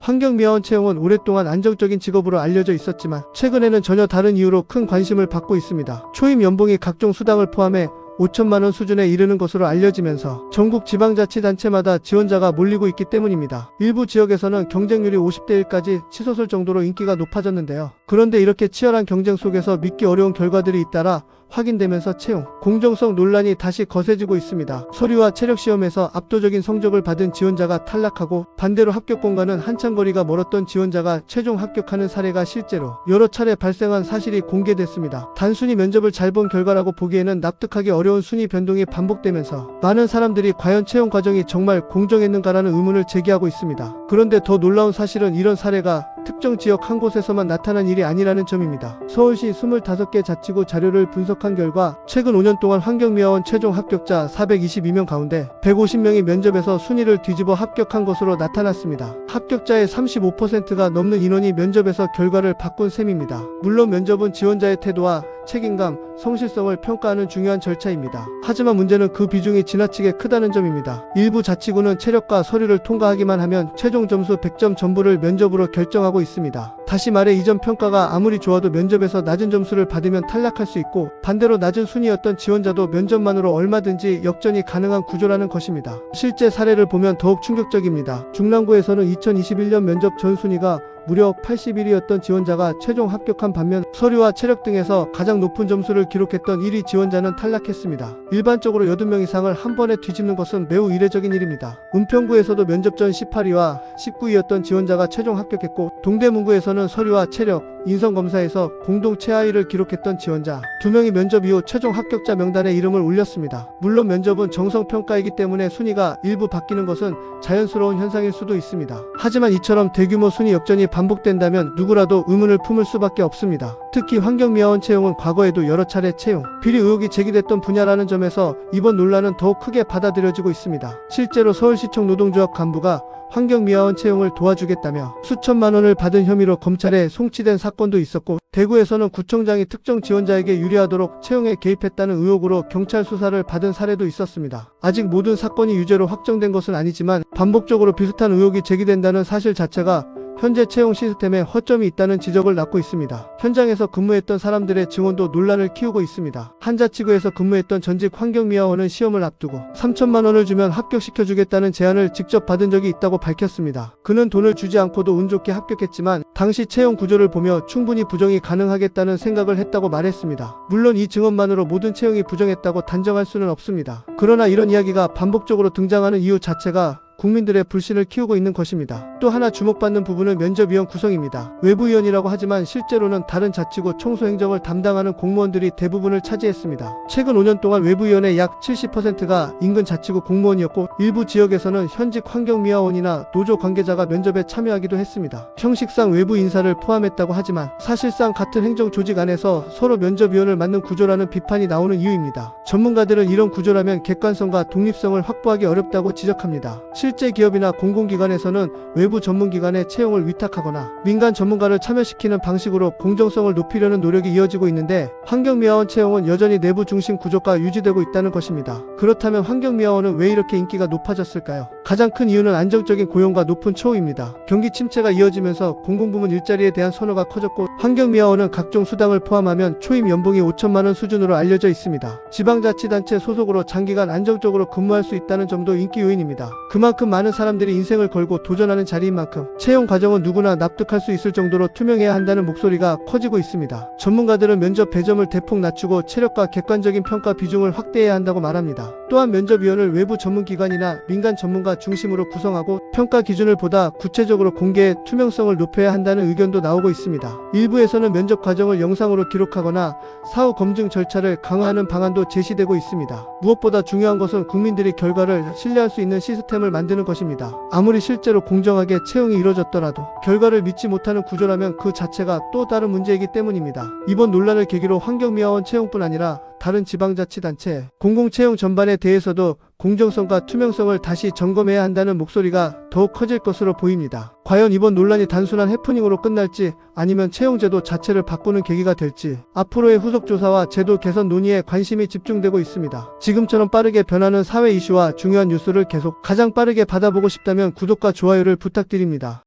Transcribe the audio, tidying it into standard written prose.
환경미화원 채용은 오랫동안 안정적인 직업으로 알려져 있었지만 최근에는 전혀 다른 이유로 큰 관심을 받고 있습니다. 초임 연봉이 각종 수당을 포함해 5천만원 수준에 이르는 것으로 알려지면서 전국 지방자치단체마다 지원자가 몰리고 있기 때문입니다. 일부 지역에서는 경쟁률이 50대 1까지 치솟을 정도로 인기가 높아졌는데요. 그런데 이렇게 치열한 경쟁 속에서 믿기 어려운 결과들이 잇따라 확인되면서 채용, 공정성 논란이 다시 거세지고 있습니다. 서류와 체력시험에서 압도적인 성적을 받은 지원자가 탈락하고 반대로 합격권과는 한참 거리가 멀었던 지원자가 최종 합격하는 사례가 실제로 여러 차례 발생한 사실이 공개됐습니다. 단순히 면접을 잘 본 결과라고 보기에는 납득하기 어려운 순위 변동이 반복되면서 많은 사람들이 과연 채용 과정이 정말 공정했는가라는 의문을 제기하고 있습니다. 그런데 더 놀라운 사실은 이런 사례가 특정 지역 한 곳에서만 나타난 일이 아니라는 점입니다. 서울시 25개 자치구 자료를 분석한 결과 최근 5년 동안 환경미화원 최종 합격자 422명 가운데 150명이 면접에서 순위를 뒤집어 합격한 것으로 나타났습니다. 합격자의 35%가 넘는 인원이 면접에서 결과를 바꾼 셈입니다. 물론 면접은 지원자의 태도와 책임감, 성실성을 평가하는 중요한 절차입니다. 하지만 문제는 그 비중이 지나치게 크다는 점입니다. 일부 자치구는 체력과 서류를 통과하기만 하면 최종 점수 100점 전부를 면접으로 결정하고 있습니다. 다시 말해 이전 평가가 아무리 좋아도 면접에서 낮은 점수를 받으면 탈락할 수 있고 반대로 낮은 순위였던 지원자도 면접만으로 얼마든지 역전이 가능한 구조라는 것입니다. 실제 사례를 보면 더욱 충격적입니다. 중랑구에서는 2021년 면접 전 순위가 무려 81위였던 지원자가 최종 합격한 반면 서류와 체력 등에서 가장 높은 점수를 기록했던 1위 지원자는 탈락했습니다. 일반적으로 80명 이상을 한 번에 뒤집는 것은 매우 이례적인 일입니다. 은평구에서도 면접 전 18위와 19위였던 지원자가 최종 합격했고 동대문구에서는 서류와 체력, 인성검사에서 공동 최하위를 기록했던 지원자 2명이 면접 이후 최종 합격자 명단에 이름을 올렸습니다. 물론 면접은 정성평가이기 때문에 순위가 일부 바뀌는 것은 자연스러운 현상일 수도 있습니다. 하지만 이처럼 대규모 순위 역전이 반복된다면 누구라도 의문을 품을 수밖에 없습니다. 특히 환경미화원 채용은 과거에도 여러 차례 채용, 비리 의혹이 제기됐던 분야라는 점에서 이번 논란은 더욱 크게 받아들여지고 있습니다. 실제로 서울시청 노동조합 간부가 환경미화원 채용을 도와주겠다며 수천만 원을 받은 혐의로 검찰에 송치된 사건도 있었고 대구에서는 구청장이 특정 지원자에게 유리하도록 채용에 개입했다는 의혹으로 경찰 수사를 받은 사례도 있었습니다. 아직 모든 사건이 유죄로 확정된 것은 아니지만 반복적으로 비슷한 의혹이 제기된다는 사실 자체가 현재 채용 시스템에 허점이 있다는 지적을 낳고 있습니다. 현장에서 근무했던 사람들의 증언도 논란을 키우고 있습니다. 한 자치구에서 근무했던 전직 환경미화원은 시험을 앞두고 3천만 원을 주면 합격시켜주겠다는 제안을 직접 받은 적이 있다고 밝혔습니다. 그는 돈을 주지 않고도 운 좋게 합격했지만 당시 채용 구조를 보며 충분히 부정이 가능하겠다는 생각을 했다고 말했습니다. 물론 이 증언만으로 모든 채용이 부정했다고 단정할 수는 없습니다. 그러나 이런 이야기가 반복적으로 등장하는 이유 자체가 국민들의 불신을 키우고 있는 것입니다. 또 하나 주목받는 부분은 면접위원 구성입니다. 외부위원이라고 하지만 실제로는 다른 자치구 청소행정을 담당하는 공무원들이 대부분을 차지했습니다. 최근 5년 동안 외부위원의 약 70%가 인근 자치구 공무원이었고 일부 지역에서는 현직 환경미화원이나 노조 관계자가 면접에 참여하기도 했습니다. 형식상 외부 인사를 포함했다고 하지만 사실상 같은 행정 조직 안에서 서로 면접위원을 맡는 구조라는 비판이 나오는 이유입니다. 전문가들은 이런 구조라면 객관성과 독립성을 확보하기 어렵다고 지적합니다. 실제 기업이나 공공기관에서는 외부 전문기관에 채용을 위탁하거나 민간 전문가를 참여시키는 방식으로 공정성을 높이려는 노력이 이어지고 있는데 환경미화원 채용은 여전히 내부 중심 구조가 유지되고 있다는 것입니다. 그렇다면 환경미화원은 왜 이렇게 인기가 높아졌을까요? 가장 큰 이유는 안정적인 고용과 높은 처우입니다. 경기 침체가 이어지면서 공공부문 일자리에 대한 선호가 커졌고 환경미화원은 각종 수당을 포함하면 초임 연봉이 5천만 원 수준으로 알려져 있습니다. 지방자치단체 소속으로 장기간 안정적으로 근무할 수 있다는 점도 인기 요인입니다. 그만큼 많은 사람들이 인생을 걸고 도전하는 자리인 만큼 채용 과정은 누구나 납득할 수 있을 정도로 투명해야 한다는 목소리가 커지고 있습니다. 전문가들은 면접 배점을 대폭 낮추고 체력과 객관적인 평가 비중을 확대해야 한다고 말합니다. 또한 면접위원을 외부 전문기관이나 민간 전문가 중심으로 구성하고 평가 기준을 보다 구체적으로 공개해 투명성을 높여야 한다는 의견도 나오고 있습니다. 일부에서는 면접 과정을 영상으로 기록하거나 사후 검증 절차를 강화하는 방안도 제시되고 있습니다. 무엇보다 중요한 것은 국민들이 결과를 신뢰할 수 있는 시스템을 만드는 것입니다. 아무리 실제로 공정하게 채용이 이뤄졌더라도 결과를 믿지 못하는 구조라면 그 자체가 또 다른 문제이기 때문입니다. 이번 논란을 계기로 환경미화원 채용뿐 아니라 다른 지방자치단체, 공공채용 전반에 대해서도 공정성과 투명성을 다시 점검해야 한다는 목소리가 더욱 커질 것으로 보입니다. 과연 이번 논란이 단순한 해프닝으로 끝날지 아니면 채용제도 자체를 바꾸는 계기가 될지 앞으로의 후속 조사와 제도 개선 논의에 관심이 집중되고 있습니다. 지금처럼 빠르게 변하는 사회 이슈와 중요한 뉴스를 계속 가장 빠르게 받아보고 싶다면 구독과 좋아요를 부탁드립니다.